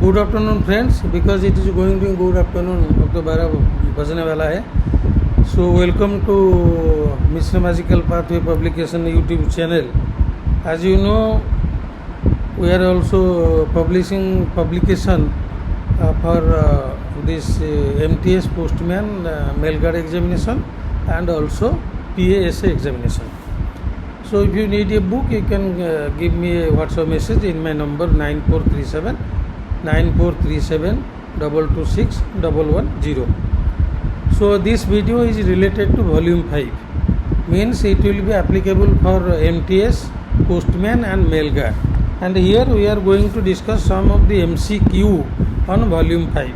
Good afternoon friends, because it is going to good afternoon, अब तो 12 बजने वाला है. So welcome to mister magical pathway publication YouTube channel. As you know, we are also publishing publication for this MTS postman mail guard examination and also PASA examination. So if you need a book, you can give me a WhatsApp message in my number 9437 226 110. So this video is related to volume 5, means it will be applicable for MTS postman and mail guard. And here we are going to discuss some of the MCQ on volume 5.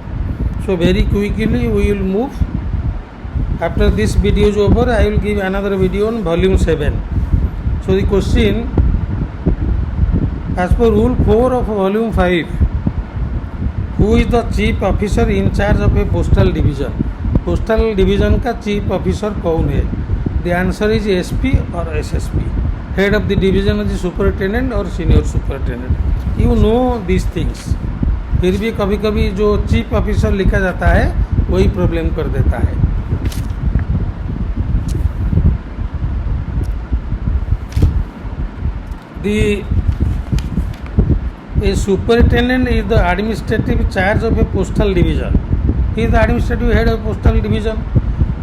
So very quickly we will move. After this video is over, I will give another video on volume 7. So the question, as per rule 4 of volume 5, who is the chief officer in charge of a postal division? Postal division का chief officer कौन है? The answer is SP or SSP. Head of the division is the superintendent or senior superintendent. You know these things. फिर भी कभी कभी जो chief officer लिखा जाता है वही प्रॉब्लम कर देता है. A superintendent is the administrative charge of a postal division. He is the administrative head of postal division.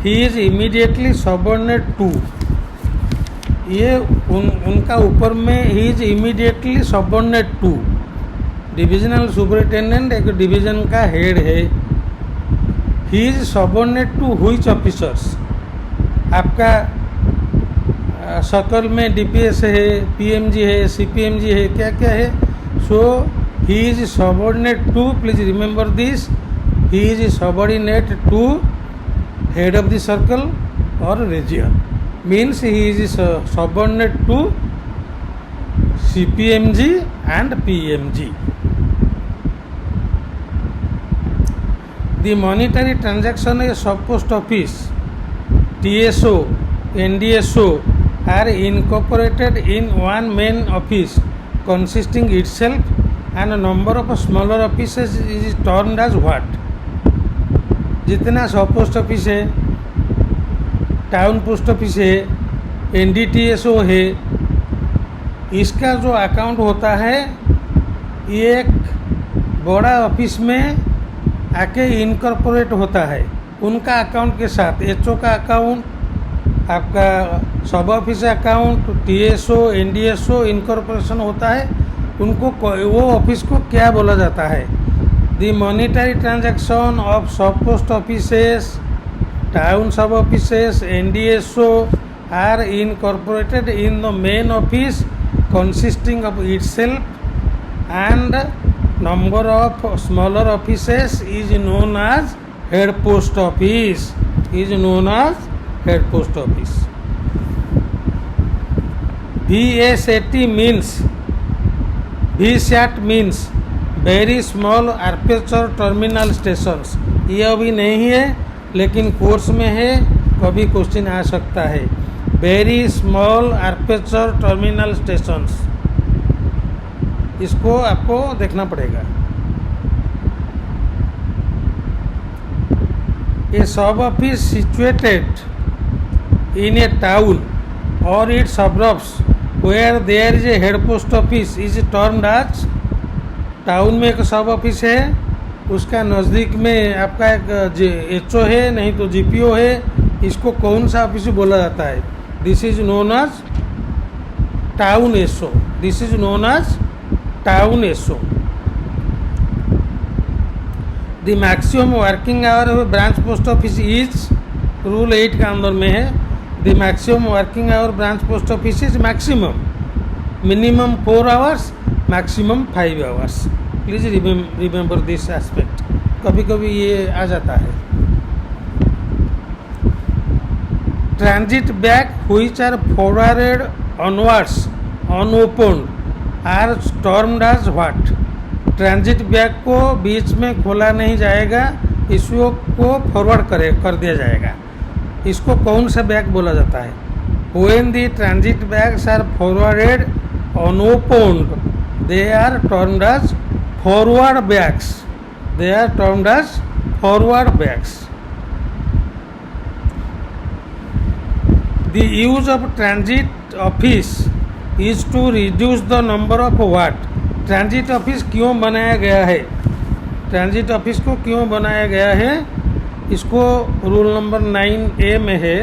He is immediately subordinate to, ये उनका ऊपर में he is immediately subordinate to. Divisional superintendent एक division का head है. He is subordinate to which officers? आपका circle में DPS है, पीएमजी है, सीपीएमजी है, क्या क्या है. So he is subordinate to, please remember this, he is subordinate to head of the circle और region. Means he is subordinate to CPMG and PMG. The monetary transaction is sub post office, TSO, NDSO are incorporated in one main office consisting itself, and a number of smaller offices is termed as what? जितना सब post office है, town post office है, NDTSO है, इसका जो account होता है ये एक बड़ा ऑफिस में आके इनकॉर्पोरेट होता है उनका अकाउंट के साथ. HO का अकाउंट, आपका सब office account, TSO, NDSO incorporation होता है. उनको वो ऑफिस को क्या बोला जाता है? द मॉनिटरी ट्रांजैक्शन ऑफ सब post offices, town sub offices, NDSO are incorporated in the main office consisting of itself, and number of smaller offices is known as head post office. VSAT means very small aperture terminal stations. ये अभी नहीं है लेकिन course में है, कभी question आ सकता है. Very small aperture terminal stations, इसको आपको देखना पड़ेगा. A sub office situated in a town और its suburbs where there is a head post office is termed as. Town में एक सब ऑफिस है, उसका नज़दीक में आपका एक HO है, नहीं तो GPO है, इसको कौन सा ऑफिस बोला जाता है? This is known as town SO. The maximum working hour of branch post office is, rule 8 का अंदर में है, the maximum working hour branch post office is maximum. Minimum 4 hours, maximum 5 hours. Please remember this aspect. कभी कभी ये आ जाता है. Transit bag which are forwarded onwards unopened are termed as what? Transit bag को बीच में खोला नहीं जाएगा, इसको फॉरवर्ड कर दिया जाएगा. इसको कौन सा बैग बोला जाता है? When the transit bags are forwarded unopened, they are termed as forward bags. They are termed as forward bags. The use of transit office is to reduce the number of what? Transit office क्यों बनाया गया है? Transit office को क्यों बनाया गया है? इसको रूल नंबर 9A में है,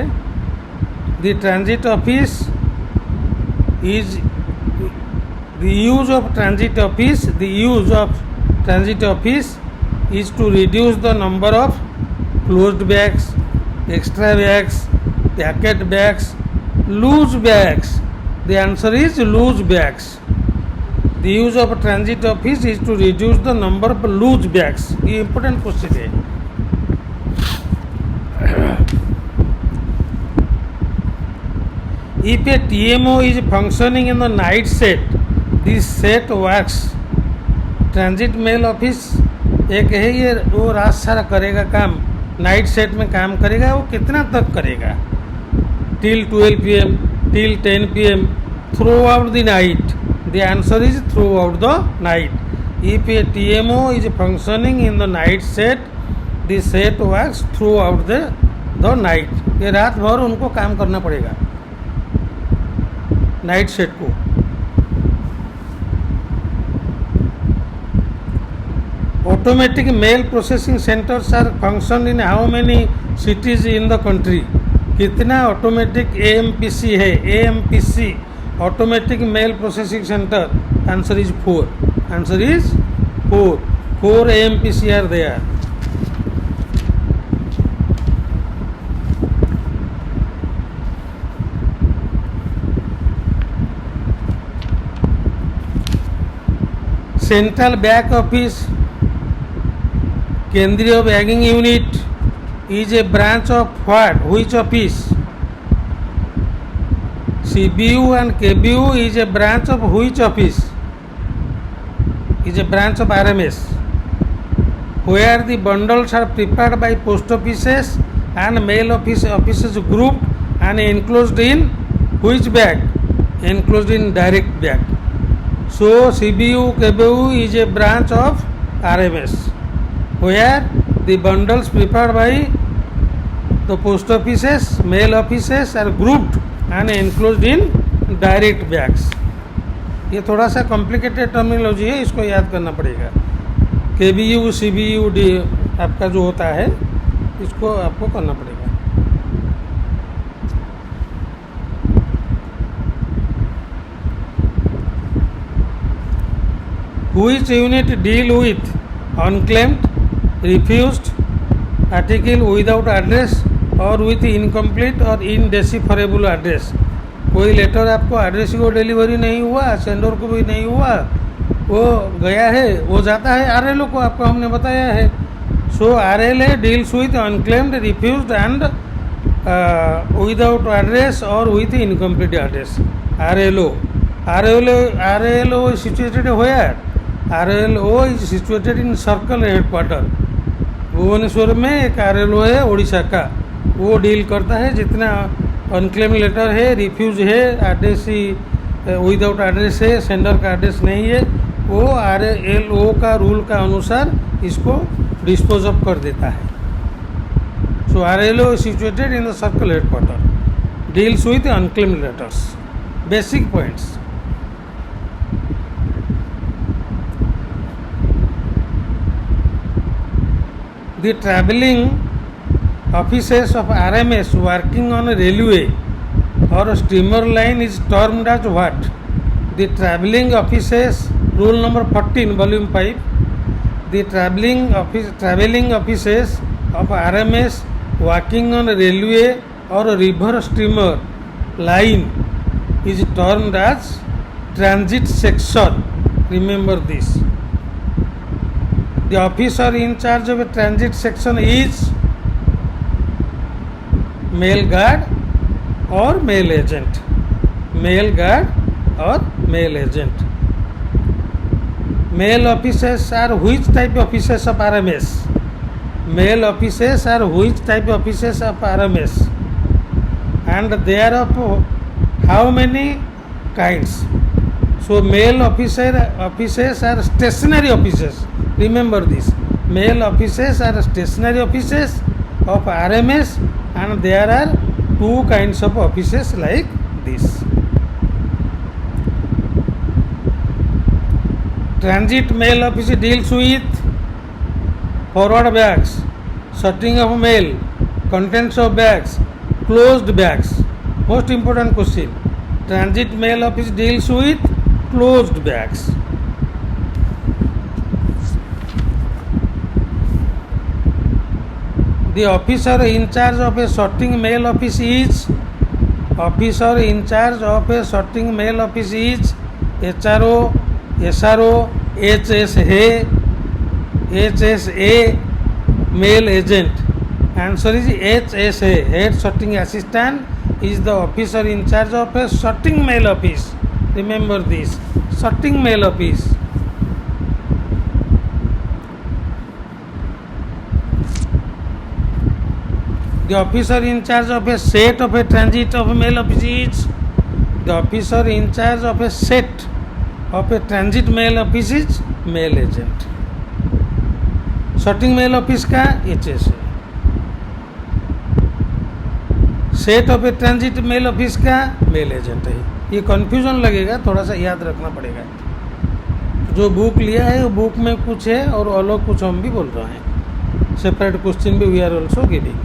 the transit office is the use of transit office is to reduce the number of closed bags, extra bags, packet bags, loose bags. The answer is loose bags. The use of transit office is to reduce the number of loose bags. ये important question है. If a TMO is functioning in the night set, this set works. Transit mail office एक है, ये वो रात सारा करेगा काम, नाइट सेट में काम करेगा. वो कितना तक करेगा? Till 12 PM, till 10 PM, through out the night. The answer is through out the night. If A TMO is functioning in the night set, the set works through out the night. ये रात भर उनको काम करना पड़ेगा night set को. Automatic mail processing centers are functioned in how many cities in the country? कितना automatic AMPC है? AMPC automatic mail processing centre. Answer is 4. Answer is 4. 4 AMPC are there. Central back office, केंद्रीय bagging unit, is a branch of what? Which office? CBU and KBU is a branch of which office? Is a branch of RMS. Where the bundles are prepared by post offices and mail offices grouped and enclosed in which bag? Enclosed in direct bag. So CBU KBU is a branch of RMS. Where the bundles prepared by the post offices, mail offices are grouped and enclosed in direct bags. ये थोड़ा सा complicated terminology है, इसको याद करना पड़ेगा. KBU CBU D आपका जो होता है, इसको आपको करना पड़ेगा. Which unit deal with unclaimed, refused article without address और विथ इनकम्प्लीट और इनडेसिफरेबल एड्रेस? कोई लेटर आपको एड्रेस को डिलीवरी नहीं हुआ, सेंडर को भी नहीं हुआ, वो गया है, वो जाता है RLO को, आपको हमने बताया है. So RLA deals with unclaimed, refused and without address और with incomplete address. RLO is situated where? RLO is situated in circle headquarter. Bhubaneswar में एक RLO है उड़ीसा का, वो डील करता है जितना अनक्लेम लेटर है, रिफ्यूज है, एड्रेस ही विदाउट एड्रेस है, सेंडर का एड्रेस नहीं है, वो RLO का रूल का अनुसार इसको डिस्पोज ऑफ कर देता है. सो RLO is situated in the circle headquarter, deals with unclaimed letters. Basic points. The travelling offices of RMS working on a railway or a steamer line is termed as what? The travelling offices, rule number 14, volume 5. The travelling offices of RMS working on a railway or a river steamer line is termed as transit section. Remember this. The officer in charge of a transit section is mail guard or mail agent. Mail guard or mail agent. Mail offices are which type of offices of RMS? Mail offices are which type of offices of RMS? And they are of how many kinds? So male offices are stationary offices. Remember this. Male offices are stationary offices of RMS, and there are two kinds of offices like this. Transit mail office deals with forward bags, sorting of mail, contents of bags, closed bags. Most important question. Transit mail office deals with closed bags. The officer in charge of a sorting mail office is HRO, SRO, HSA, mail agent. Answer is HSA. Head sorting assistant is the officer in charge of a sorting mail office. Remember this. Sorting mail office. The officer in charge of a set of a transit of a mail office is mail office is mail agent. Sorting mail office का HSA. Set of a transit mail office का mail agent है. ये confusion लगेगा, थोड़ा सा याद रखना पड़ेगा. जो बुक लिया है वो बुक में कुछ है और अलग कुछ हम भी बोल रहे हैं. सेपरेट क्वेश्चन भी we are also giving.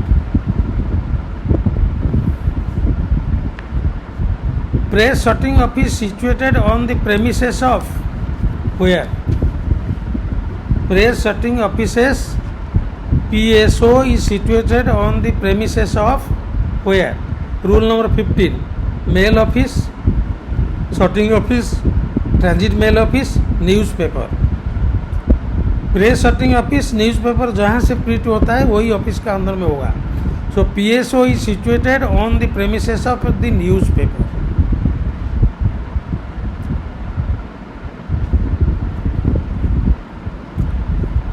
Press sorting office situated on the premises of where? Press sorting offices PSO is situated on the premises of where? Rule number 15. Mail office, sorting office, transit mail office, newspaper. Press sorting office newspaper जहाँ से print होता है वही office का अंदर में होगा. सो PSO is situated on the premises of the newspaper.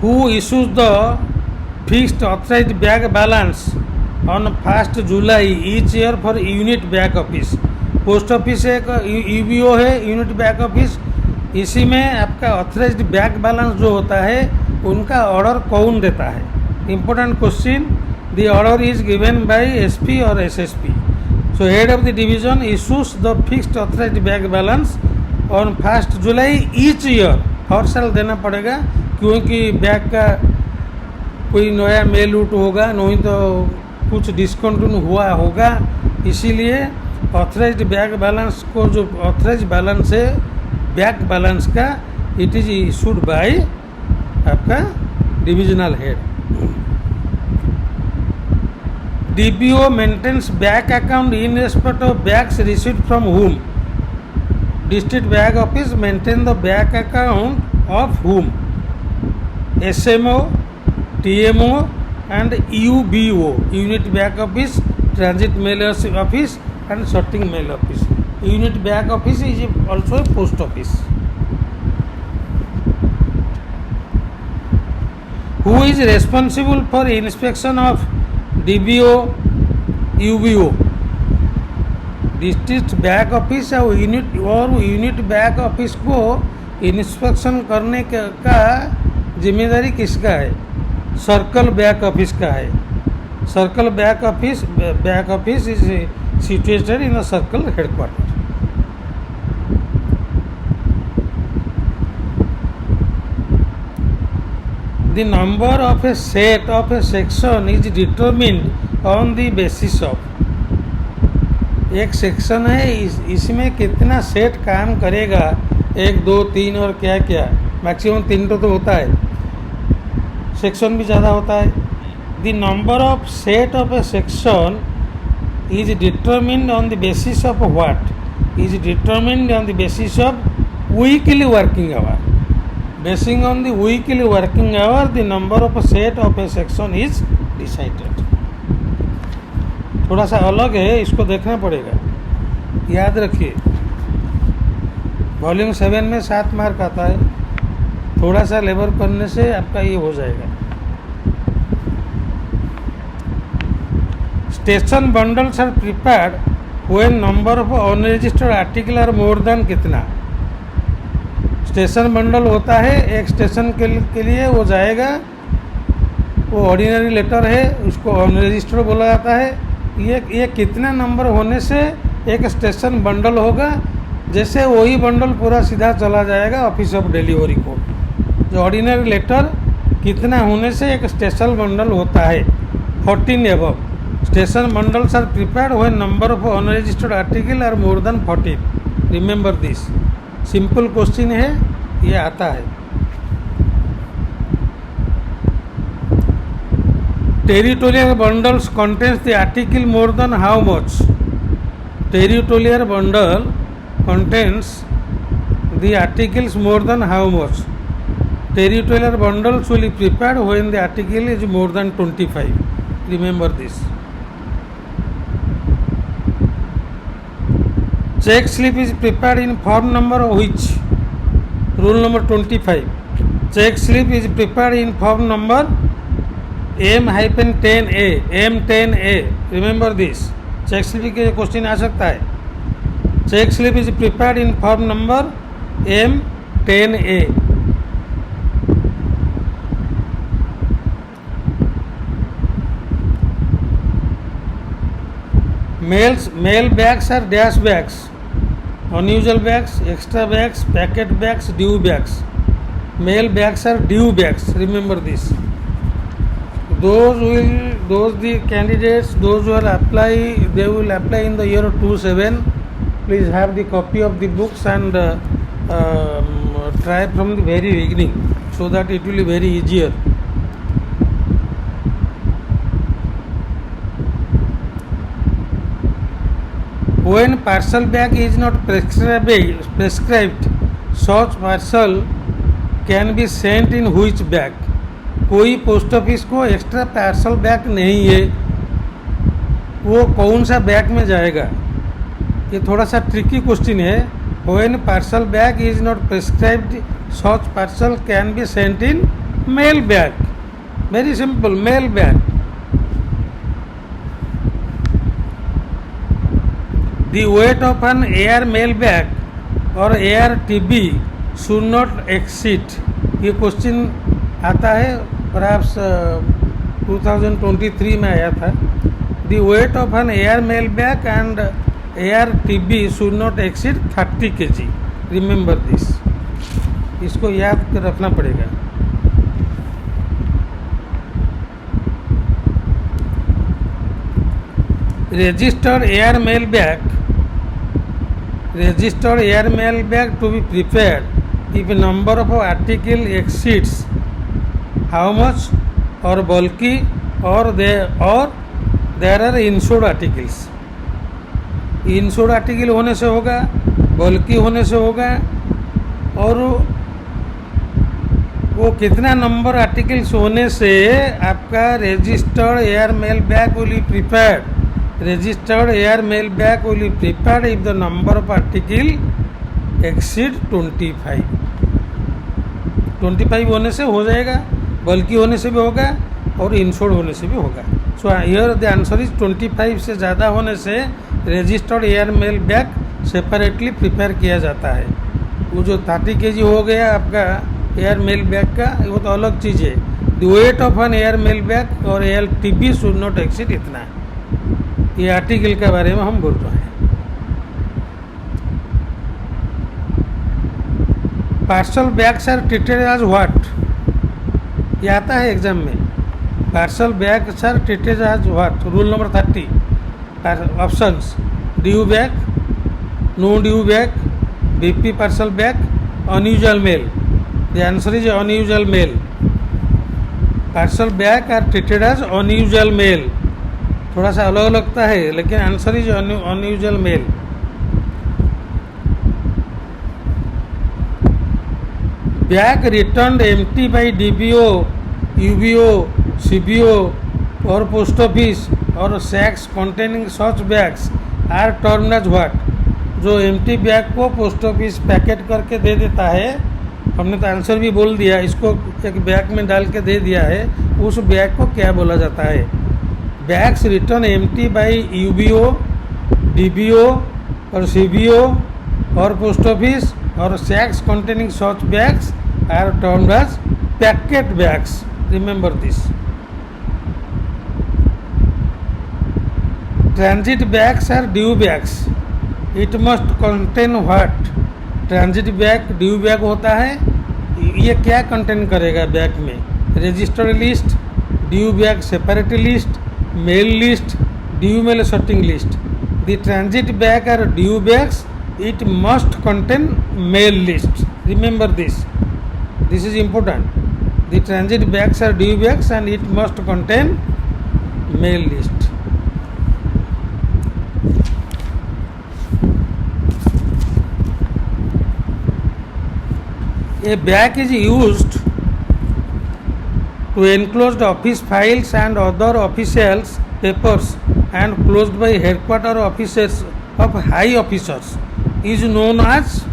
Who issues the fixed authorized bag balance on 1st July each year for unit bag office? Post office एक UBO है, यूनिट बैग ऑफिस. इसी में आपका authorised bag balance जो होता है उनका order कौन देता है? Important question. The order is given by SP और SSP. So head of the division issues the fixed authorised bag balance on 1st July each year. हर साल देना पड़ेगा क्योंकि बैग का कोई नया मेल रूट होगा, नहीं तो कुछ डिस्कंटिन्यू हुआ होगा. इसीलिए ऑथराइज्ड बैग बैलेंस को जो ऑथराइज बैलेंस है बैग बैलेंस का, इट इज इशूड बाय आपका divisional head. DBO maintains bag account in respect of bags received from home? District bag office maintain the bag account of home? SMO, TMO and UBO, unit back office, transit mail office and sorting mail office. Unit back office is also a post office. Who is responsible for inspection of DBO, UBO? District back office और unit back office को inspection करने का जिम्मेदारी किसका है? Circle back office का है. Circle back office is situated in the circle headquarter. The number of A set of A section is determined on the basis of. एक सेक्शन है, इसमें कितना सेट काम करेगा, 1, 2, 3 और क्या क्या, मैक्सिमम 3 तो होता है, सेक्शन भी ज़्यादा होता है. The number of set of A section is determined on the basis of what? Is determined on the basis of weekly working hour. Basin on the weekly working hour the number of set of A section is decided. थोड़ा सा अलग है, इसको देखना पड़ेगा, याद रखिए. Volume 7 में 7 मार्क आता है. थोड़ा सा लेबर करने से आपका ये हो जाएगा. Station bundles are prepared when number of unregistered article are more than कितना? स्टेशन बंडल होता है, एक स्टेशन के लिए वो जाएगा, वो ऑर्डिनरी लेटर है, उसको अनरजिस्टर्ड बोला जाता है। ये कितना नंबर होने से एक स्टेशन बंडल होगा, जैसे वही बंडल पूरा सीधा चला जाएगा ऑफिस ऑफ डिलीवरी को। जो ऑर्डिनरी लेटर कितना होने से एक स्टेशन बंडल होता है, 14 above. Station bundles are prepared when number of unregistered article are more than 14। Remember this. Simple question है, ये आता है। Territorial bundles contains the article more than how much? Territorial bundle contains the articles more than how much? Territorial bundles will be prepared when the article is more than 25. Remember this. Check slip is prepared in form number which? Rule number 25. Check slip is prepared in form number M-10A. M10A. Remember this. Check slip के question आ सकता है। Check slip is prepared in form number M10A. Mail bags are dash bags, unusual bags, extra bags, packet bags, due bags. Mail bags are due bags. Remember this. those the candidates, those who will apply, they will apply in the year 27. Please have the copy of the books and try from the very beginning so that it will be very easier. When parcel bag is not prescribed, such parcel can be sent in which bag? कोई post office को extra parcel bag नहीं है, वो कौन सा bag में जाएगा? ये थोड़ा सा ट्रिकी क्वेश्चन है. When parcel bag is not prescribed, such parcel can be sent in mail bag. Very simple, mail bag. The weight of an air mail bag और air TB should not exceed. ये question आता है, perhaps 2023 में आया था. The weight of an air mail bag and air TB should not exceed 30 kg. Remember this. इसको याद कर रखना पड़ेगा. Registered air mail bag, registered air mail bag to be prepared if number of article exceeds how much, or bulky, or there are insured articles. Insured article होने से होगा, बल्कि होने से होगा, और वो कितना नंबर आर्टिकल्स होने से आपका registered air mail bag will be prepared. Registered air mail bag will be prepared if the number of article exceed 25. 25 होने से हो जाएगा, बल्कि होने से भी होगा, और इंश्योर्ड होने से भी होगा. So here the answer is 25 से ज़्यादा होने से registered air mail bag separately prepare किया जाता है. वो जो 30 kg हो गया आपका एयर मेल बैग का, वो तो अलग चीज़ है. The weight of an air mail bag और air TB should not exceed इतना है. ये आर्टिकल के बारे में हम बोल रहे हैं. Parcel bags are treated as what? ये आता है एग्जाम में. Parcel bags are treated as what? Rule number 30. Options: due bag, no due bag, BP parcel bag, unusual mail. The answer is unusual mail. Parcel bag are treated as unusual mail. थोड़ा सा अलग लगता है, लेकिन answer is unusual mail. Bag return empty by DBO, UBO, CBO और post office और sacks containing such bags are termed as what? जो empty bag को पोस्ट ऑफिस पैकेट करके दे देता है, हमने तो आंसर भी बोल दिया, इसको एक बैग में डाल के दे दिया है, उस बैग को क्या बोला जाता है? Bags return empty by UBO, DBO और सीबीओ और post office or sacks containing such bags are termed as packet bags. Remember this. Transit bags are due bags. It must contain what? Transit bag due bag होता है, ये क्या contain करेगा bag में? Registered list, due bag separate list, mail list, due mail sorting list. The transit bag are due bags. It must contain mail list. Remember this. This is important. The transit bags are due bags and it must contain mail list. A bag is used to enclose office files and other officials papers and closed by headquarter offices of high officers is known as.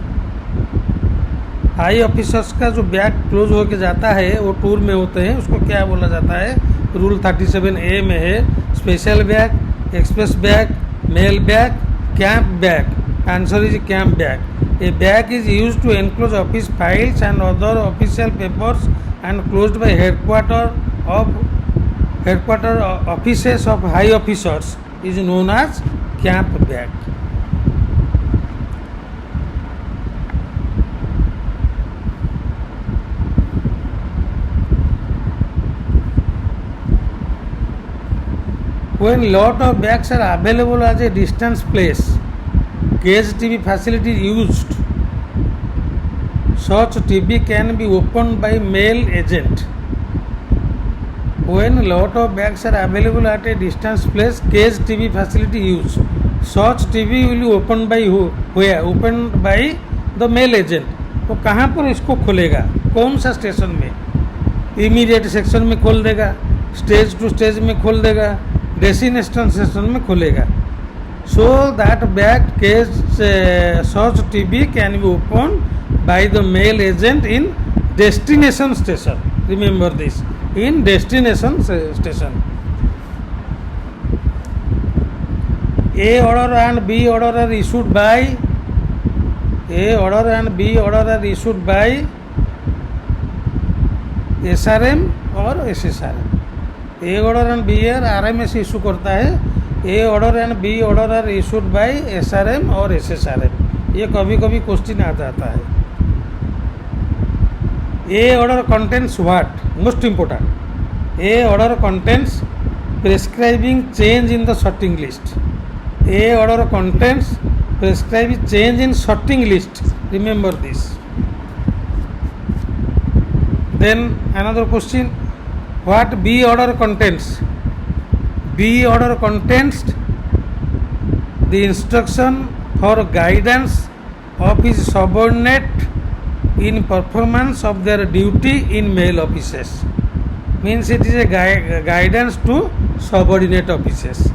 High officers का जो bag close होके जाता है, वो tour में होते हैं, उसको क्या बोला जाता है? रूल 37A में है special bag, express bag, mail bag, camp bag. Answer is camp bag. A bag is used to enclose office files and other official papers and closed by headquarter offices of high officers is known as camp bag. When lot of bags are available as a distance place, cage TV facility is used. Such TV can be opened by mail agent. When lot of bags are available at a distance place, cage TV facility used. Such TV will be opened by where? Opened by the mail agent. तो कहाँ पर इसको खोलेगा? कौन सा station में? Immediate section में खोल देगा, स्टेज टू स्टेज में खोल देगा, डेस्टिनेशन सेक्शन में खोलेगा. So that bag cage such TV can be opened by the mail agent in destination station. Remember this, in destination station. A order and B order are issued by. A order and B order are issued by SRM और SSRM. A order and B are RMS issue करता है. A order and B order are issued by SRM और SSRM. ये कभी कभी question आ जाता है. A order contains what? Most important. A order contains prescribing change in the sorting list. A order contains prescribing change in sorting list. Remember this. Then another question. What B order contains? B order contains the instruction for guidance of his subordinate in performance of their duty in mail offices. Means it is a guidance to subordinate offices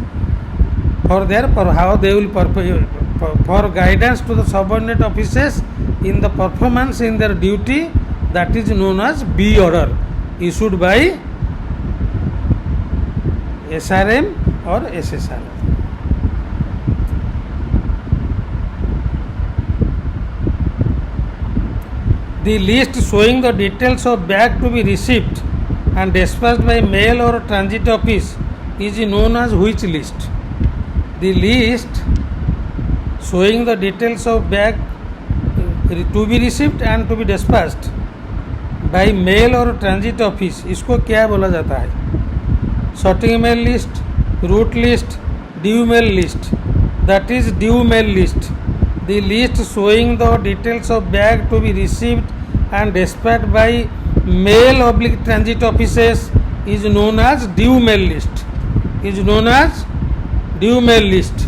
for their how they will for guidance to the subordinate offices in the performance in their duty, that is known as B order issued by SRM और SSRM. The list showing the details of bag to be received and dispatched by mail or transit office is known as which list? The list showing the details of bag to be received and to be dispatched by mail or transit office, इसको क्या बोला जाता है? Sorting mail list, route list, due mail list. That is due mail list. The list showing the details of bag to be received and dispatched by mail oblique transit offices is known as due mail list. Is known as due mail list.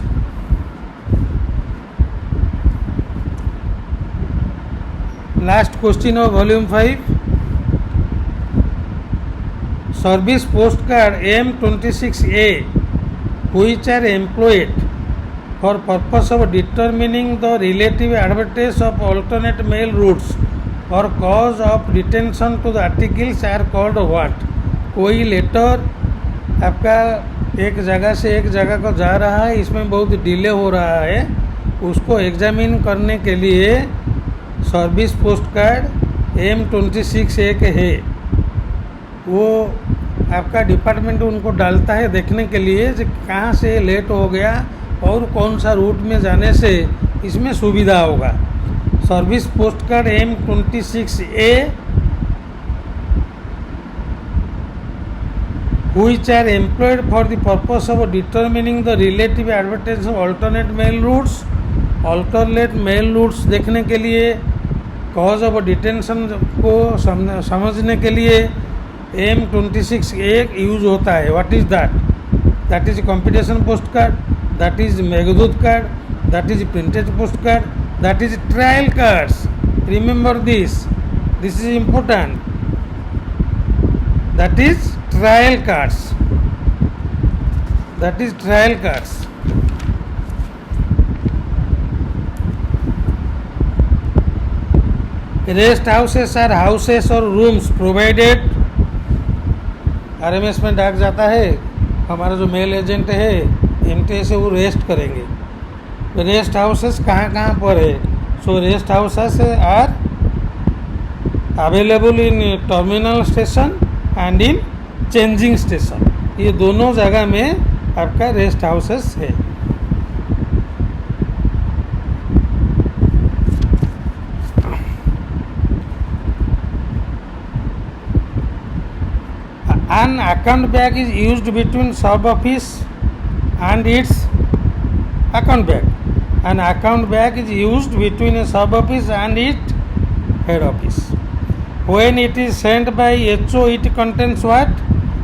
Last question of volume 5. Service postcard M26A, which are employed for purpose of determining the relative advantage of alternate mail routes or cause of detention to the articles are called what? कोई letter आपका एक जगह से एक जगह को जा रहा है, इसमें बहुत डिले हो रहा है, उसको एग्जामिन करने के लिए सर्विस पोस्ट कार्ड M26 एक है, वो आपका डिपार्टमेंट उनको डालता है देखने के लिए कि कहाँ से लेट हो गया और कौन सा रूट में जाने से इसमें सुविधा होगा। Service post card M26A which are employed for the purpose of determining the relative advantage of alternate mail routes। alternate mail routes देखने के लिए, cause of detention को समझने के लिए M26A यूज होता है। What is that? That is competition post card, that is Meghdoot card, that is printed post card, that is trial cards। Remember this is important। That is trial cards, that is trial cards। Rest houses are houses or rooms provided। RMS में डाक जाता है, हमारा जो mail agent है MTA से वो rest करेंगे। रेस्ट हाउसेस कहाँ कहाँ पर है? So rest houses are available in terminal station and in changing station. ये दोनों जगह में आपका रेस्ट हाउसेस है। An account bag is used between sub office and its account bag। An account bag is used between a sub office and its head office। When it is sent by HO, it contains what?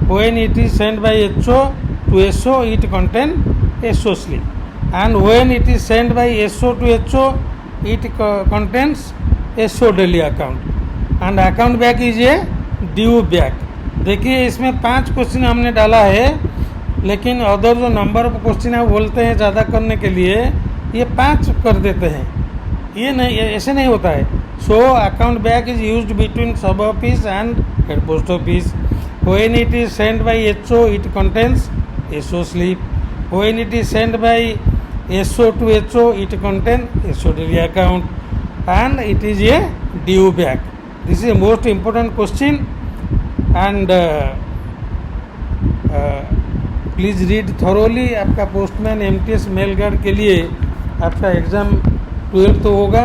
When it is sent by HO to SO, it contains SO slip। And when it is sent by SO to HO, it contains SO daily account। And account bag is a due bag। देखिए इसमें 5 question हमने डाला है, लेकिन other जो number of question है बोलते हैं ज़्यादा करने के लिए ये 5 कर देते हैं। ये नहीं, ऐसे नहीं होता है। So account bag is used between sub office and head post office. When it is send by HO, it contains SO slip. When it is send by SO to HO, it contain SO daily account and it is a due bag. This is most important question and please read thoroughly. आपका postman MTS mail guard के लिए आपका exam 12 तो होगा।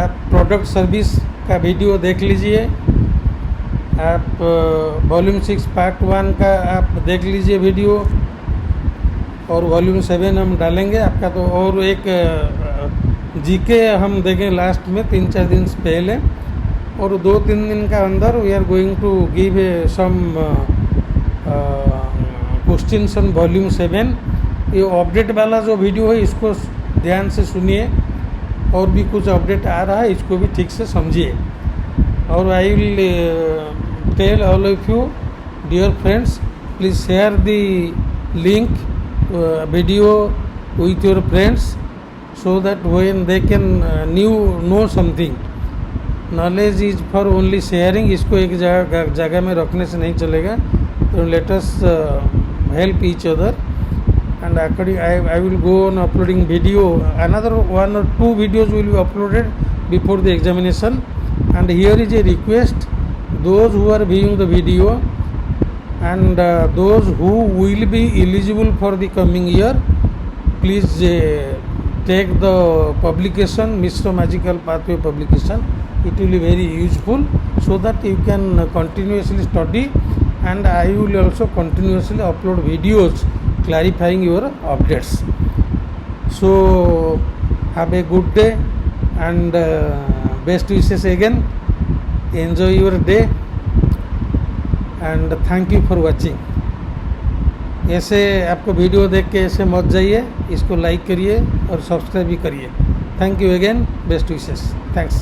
आप product service का video देख लीजिए, आप वॉल्यूम 6 पार्ट 1 का आप देख लीजिए वीडियो, और वॉल्यूम 7 हम डालेंगे आपका। तो और एक GK हम देंगे लास्ट में 3-4 दिन से पहले, और 2-3 दिन का अंदर we are going to give some questions on volume 7। ये अपडेट वाला जो वीडियो है इसको ध्यान से सुनिए, और भी कुछ अपडेट आ रहा है इसको भी ठीक से समझिए। और I will tell all of you dear friends, please share the link video with your friends so that when they can know something. Knowledge is for only sharing. इसको एक जगह में रखने से नहीं चलेगा। तो let us help each other, and according I will go on uploading video. Another 1 or 2 videos will be uploaded before the examination, and here is a request, those who are viewing the video and those who will be eligible for the coming year, please take the publication Mishra Magical Pathway publication। It will be very useful so that you can continuously study, and I will also continuously upload videos clarifying your updates। So have a good day and best wishes again। Enjoy your day and thank you for watching। ऐसे आपको video देख के ऐसे मत जाइए, इसको like करिए और सब्सक्राइब भी करिए। Thank you again, best wishes, thanks.